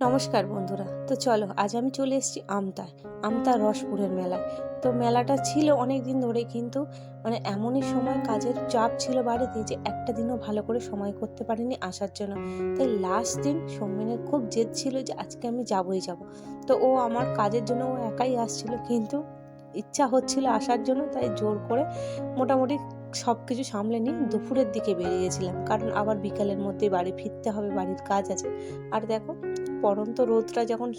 নমস্কার বন্ধুরা। তো চলো আজ আমি চলে এসেছি আমতা রসপুরের মেলায়। তো মেলাটা ছিল অনেক দিন ধরে, কিন্তু এমনই সময় কাজের চাপ ছিল বাড়িতে যে একটা দিনও ভালো করে সময় করতে পারিনি আসার জন্য। তাই লাস্ট দিন সৌমেনের খুব জেদ ছিল যে আজকে আমি যাবই যাব। তো ও আমার কাজের জন্য ও একাই আসছিল, কিন্তু ইচ্ছা হচ্ছিল আসার জন্য, তাই জোর করে মোটামুটি সব কিছু সামলে নিয়ে দুপুরের দিকে বেরিয়েছিলাম, কারণ আবার বিকালের মধ্যে বাড়ি ফিরতে হবে, বাড়ির কাজ আছে। আর দেখো, পড়ন্ত রোদটা যখন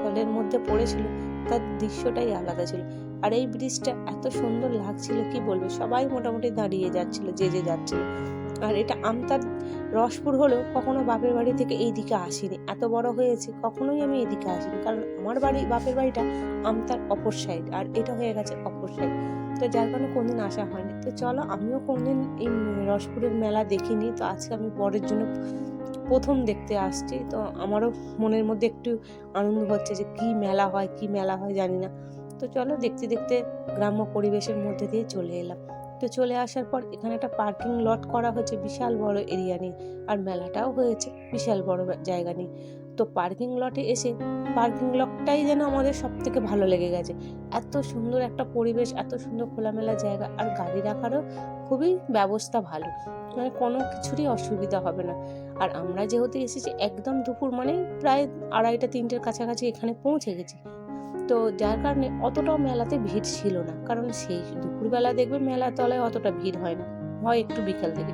জলের মধ্যে পড়েছিল, তার দৃশ্যটাই আলাদা ছিল। আর এই ব্রিজটা এত সুন্দর লাগছিল, কি বলবো, সবাই মোটামুটি দাঁড়িয়ে যাচ্ছিল, যে যাচ্ছিল। আর এটা আমতার রসপুর হলেও কখনো বাপের বাড়ি থেকে এই দিকে আসিনি, এত বড় হয়েছে কখনোই আমি এদিকে আসিনি, কারণ আমার বাপের বাড়িটা আমতার অপর সাইড, আর এটা হয়ে গেছে অপর সাইড। তো যার কারণে কোনদিন আসা হয়নি। তো চলো, আমিও কোনদিন এই রসপুরের মেলা দেখিনি, তো আজকে আমি বরের জন্য প্রথম দেখতে আসছি। তো আমারও মনের মধ্যে একটু আনন্দ হচ্ছে যে কি মেলা হয় জানি না। তো চলো, দেখতে দেখতে গ্রাম্য পরিবেশের মধ্যে দিয়ে চলে এলাম। তো চলে আসার পর এখানে একটা পার্কিং লট করা হয়েছে বিশাল বড় এরিয়া নিয়ে, আর মেলাটাও হয়েছে বিশাল বড় জায়গা নিয়ে। তো পার্কিং লটে এসে পার্কিং লটটাই যেন আমাদের সব থেকে ভালো লেগে গেছে। এত সুন্দর একটা পরিবেশ, এত সুন্দর খোলামেলা জায়গা, আর গাড়ি রাখারও খুবই ব্যবস্থা ভালো, কোনো কিছুরই অসুবিধা হবে না। আর আমরা যেহেতু এসেছি একদম দুপুর, প্রায় 2:30-3টের কাছাকাছি এখানে পৌঁছে গেছি। তো যার কারণে অতটাও মেলাতে ভিড় ছিল না, কারণ সেই দুপুরবেলা দেখবে মেলার তলায় অতটা ভিড় হয় না, হয় একটু বিকাল থেকে।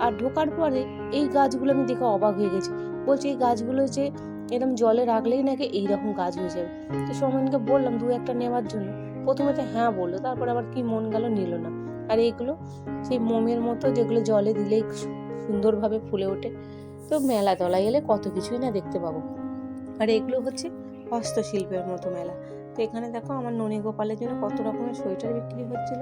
আর ঢোকার পরে এই গাছগুলো আমি দেখে অবাক হয়ে গেছি। বলছি এই গাছগুলো যে এরকম জলে রাখলেই নাকি এইরকম গাছ হয়ে যাবে। তো সৌমেনকে বললাম 2-1টা নেওয়ার জন্য। প্রথমে তো হ্যাঁ বললো, তারপর আবার কি মন গেল, নিল না। আর এইগুলো সেই মোমের মতো, যেগুলো জলে দিলেই সুন্দরভাবে ফুলে ওঠে। তো মেলা তলায় এলে কত কিছুই না দেখতে পাবো। আর এগুলো হচ্ছে হস্তশিল্পের মতো মেলা। তো এখানে দেখো, আমার ননী গোপালের জন্য কত রকমের সোয়েটার বিক্রি হচ্ছিল,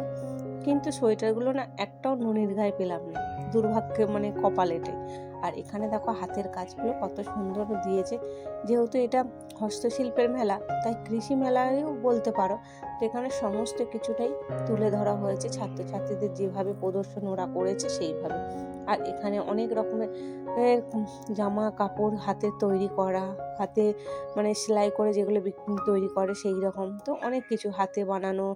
কিন্তু সোয়েটারগুলো না একটাও ননির গায়ে পেলাম না, দুর্ভাগ্যে, কপালেটে। আর এখানে দেখো হাতের কাজগুলো কত সুন্দর দিয়েছে। যেহেতু এটা হস্তশিল্পের মেলা, তাই কৃষি মেলাও বলতে পারো। তো এখানে সমস্ত কিছুটাই তুলে ধরা হয়েছে, ছাত্রছাত্রীদের যেভাবে প্রদর্শন ওরা করেছে সেইভাবে। আর এখানে অনেক রকমের জামা কাপড় হাতে তৈরি করা, হাতে সেলাই করে যেগুলো তৈরি করে সেই রকম, তো অনেক কিছু হাতে বানানো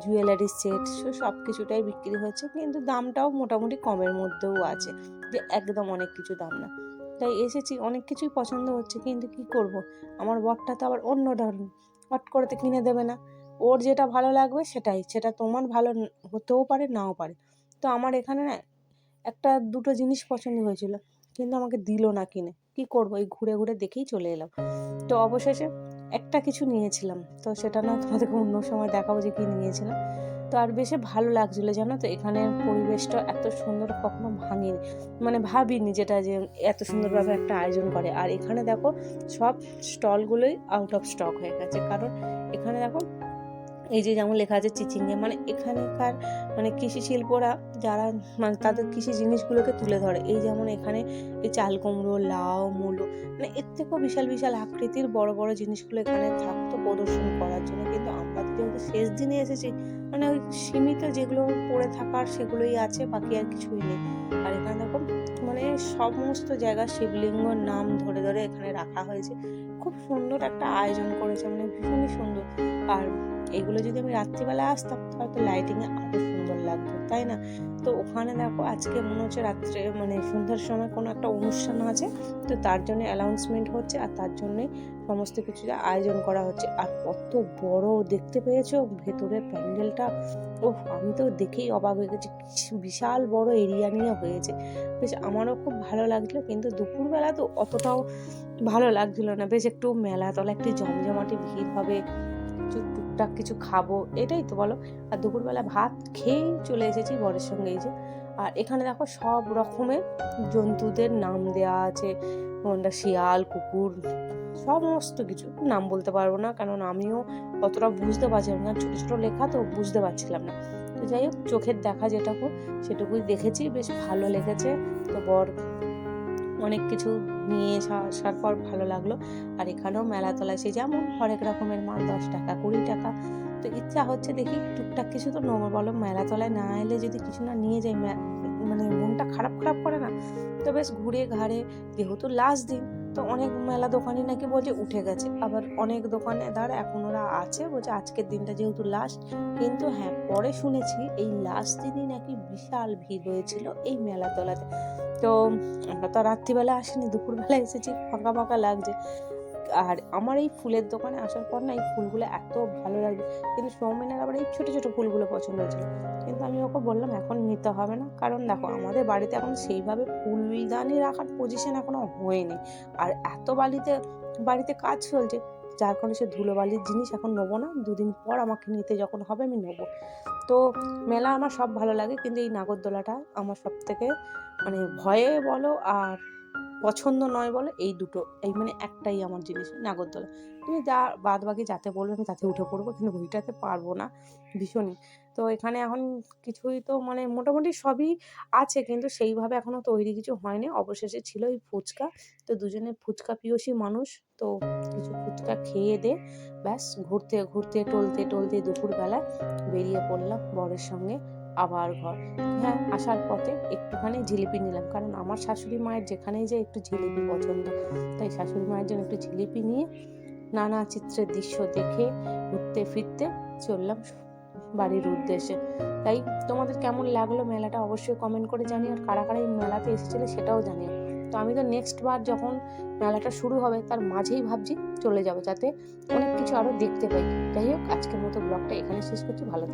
জুয়েলারি সেট, সব কিছুটাই বিক্রি হচ্ছে, কিন্তু দামটাও মোটামুটি কমের মধ্যেও আছে, যে একদম অনেক কিছু দাম না। তাই এসেছি, অনেক কিছুই পছন্দ হচ্ছে, কিন্তু কি করব, আমার বরটা তো আবার অন্য ধরন, হট করে তো কিনে দেবে না। ওর যেটা ভালো লাগবে সেটা তোমার ভালো হতেও পারে, নাও পারে। তো আমার এখানে না একটা দুটো জিনিস পছন্দ হয়েছিল, কিন্তু আমাকে দিল না কিনে। কি করবো, এই ঘুরে ঘুরে দেখেই চলে এলাম। তো অবশেষে একটা কিছু নিয়েছিলাম, তো সেটা না তোমাদেরকে অন্য সময় দেখাবো যে কি নিয়েছিলাম। তো আর বেশি ভালো লাগছিল, জানো তো, এখানের পরিবেশটা এত সুন্দর কখনো ভাবিনি যেটা যে এত সুন্দরভাবে একটা আয়োজন করে। আর এখানে দেখো, সব স্টলগুলোই আউট অফ স্টক হয়ে গেছে, কারণ এখানে দেখো এই যে যেমন লেখা আছে চিচিঙ্গে, এখানকার কৃষি শিল্পরা যারা তাদের কৃষি জিনিসগুলোকে তুলে ধরে। এই যেমন এখানে এই চাল কুমড়ো, লাউ, মূলো, এর থেকেও বিশাল বিশাল আকৃতির বড় বড় জিনিসগুলো এখানে থাকতো প্রদর্শন করার জন্য, কিন্তু আমরা তো যেহেতু শেষ দিনে এসেছি, ওই সীমিত যেগুলো পড়ে থাকার সেগুলোই আছে, বাকি আর কিছুই নেই। আর এখানে দেখো, সমস্ত জায়গায় শিবলিঙ্গর নাম ধরে ধরে এখানে রাখা হয়েছে। খুব সুন্দর একটা আয়োজন করেছে, ভীষণই সুন্দর। আর এগুলো যদি আমি রাত্রিবেলা আসতাম, হয়তো লাইটিংয়ে আরো সুন্দর লাগতো, তাই না? তো ওখানে দেখো, আজকে মনে হচ্ছে রাত্রে সন্ধ্যার সময় কোনো একটা অনুষ্ঠান আছে, তো তার জন্য অ্যানাউন্সমেন্ট হচ্ছে, আর তার জন্যই সমস্ত কিছু আয়োজন করা হচ্ছে। আর কত বড় দেখতে পেয়েছো ভেতরের প্যান্ডেলটা! আমি তো দেখেই অবাক হয়ে গেছি, বিশাল বড় এরিয়া নিয়ে হয়েছে। বেশ আমারও খুব ভালো লাগলো, কিন্তু দুপুরবেলা তো অতটাও ভালো লাগছিল না। বেশ একটু মেলাতলা একটু জমজমাটি ভিড় হবে, টুকটাক কিছু খাবো, এটাই তো বলো। আর দুপুরবেলা ভাত খেয়েই চলে এসেছি বরের সঙ্গে। এই যে, আর এখানে দেখো সব রকমের জন্তুদের নাম দেওয়া আছে, কোনটা শিয়াল, কুকুর, সমস্ত কিছু নাম বলতে পারবো না, কারণ আমিও অতটা বুঝতে পারছিলাম না, ছোট ছোট লেখা তো বুঝতে পারছিলাম না। তো যাই হোক, চোখের দেখা যেটুকু সেটুকুই দেখেছি, বেশ ভালো লেগেছে। তো বর অনেক কিছু নিয়ে আসার পর ভালো লাগলো। আর এখানেও মেলাতলায় সে যেমন হরেক রকমের মাল, 10 টাকা 20 টাকা। তো ইচ্ছা হচ্ছে দেখি টুকটাক কিছু তো নেবো, বলো মেলাতলায় না এলে যদি কিছু না নিয়ে যাই, মনটা খারাপ খারাপ করে না? তো বেশ ঘুরে ঘাড়ে, যেহেতু লাস্ট দিন, তো অনেক মেলা দোকানি নাকি বলছে উঠে গেছে, আবার অনেক দোকানেদার এখন ওরা আছে, বলছে আজকের দিনটা যেহেতু লাস্ট। কিন্তু হ্যাঁ, পরে শুনেছি এই লাস্ট দিনই নাকি বিশাল ভিড় হয়েছিল এই মেলা তলাতে। তো আমরা তো রাত্রিবেলা আসিনি, দুপুরবেলা এসেছি, ফাঁকা ফাঁকা লাগছে। আর আমার এই ফুলের দোকানে আসার পর না এই ফুলগুলো এত ভালো লাগে, কিন্তু সৌমেনের আবার এই ছোটো ছোটো ফুলগুলো পছন্দ হয়েছিল। কিন্তু আমি ওকে বললাম এখন নিতে হবে না, কারণ দেখো আমাদের বাড়িতে এখন সেইভাবে ফুলদানি রাখার পজিশন এখনো হয়নি। আর এত বাড়িতে কাজ চলছে, যার কারণে সে ধুলোবালির জিনিস এখন নেবো না, 2 দিন পর আমাকে নিতে যখন হবে আমি নেবো। তো মেলা আমার সব ভালো লাগে, কিন্তু এই নাগরদোলাটা আমার সব থেকে মানে ভয়ে বলো আর পছন্দ নয় বলো, এই দুটো, এই মানে একটাই আমার জিনিস নাগরদোলা। তুমি যা বাদ বাকি যাতে বলবে আমি তাতে উঠে পড়বো, কিন্তু ওইটাতে পারবো না ভীষণই। তো এখানে এখন কিছুই তো মানে মোটামুটি সবই আছে, কিন্তু সেইভাবে এখনো তৈরি কিছু হয়নি। অবশেষে ছিল এই ফুচকা, তো দুজনে ফুচকা প্রিয়সী মানুষ, তো কিছু ফুচকা খেয়ে দে ব্যাস ঘুরতে ঘুরতে টলতে টলতে দুপুরবেলায় বেরিয়ে পড়লাম বরের সঙ্গে আবার ঘর। হ্যাঁ, আসার পথে একটুখানি জিলিপি নিলাম, কারণ আমার শাশুড়ি মায়ের যেখানেই যাই একটু জিলিপি পছন্দ, তাই শাশুড়ি মায়ের জন্য একটু জিলিপি নিয়ে নানা চিত্রের দৃশ্য দেখে ঘুরতে ফিরতে চললাম বাড়ির উদ্দেশ্যে। তাই তোমাদের কেমন লাগলো মেলাটা অবশ্যই কমেন্ট করে জানিও, আর কারা কারা এই মেলাতে এসেছিলে সেটাও জানিও। তো আমি তো নেক্সট বার যখন মেলাটা শুরু হবে তার মাঝেই ভাবছি চলে যাবো, যাতে অনেক কিছু আরও দেখতে পাই। যাই হোক, আজকের মতো ব্লগটা এখানে শেষ করছি, ভালো থেকো।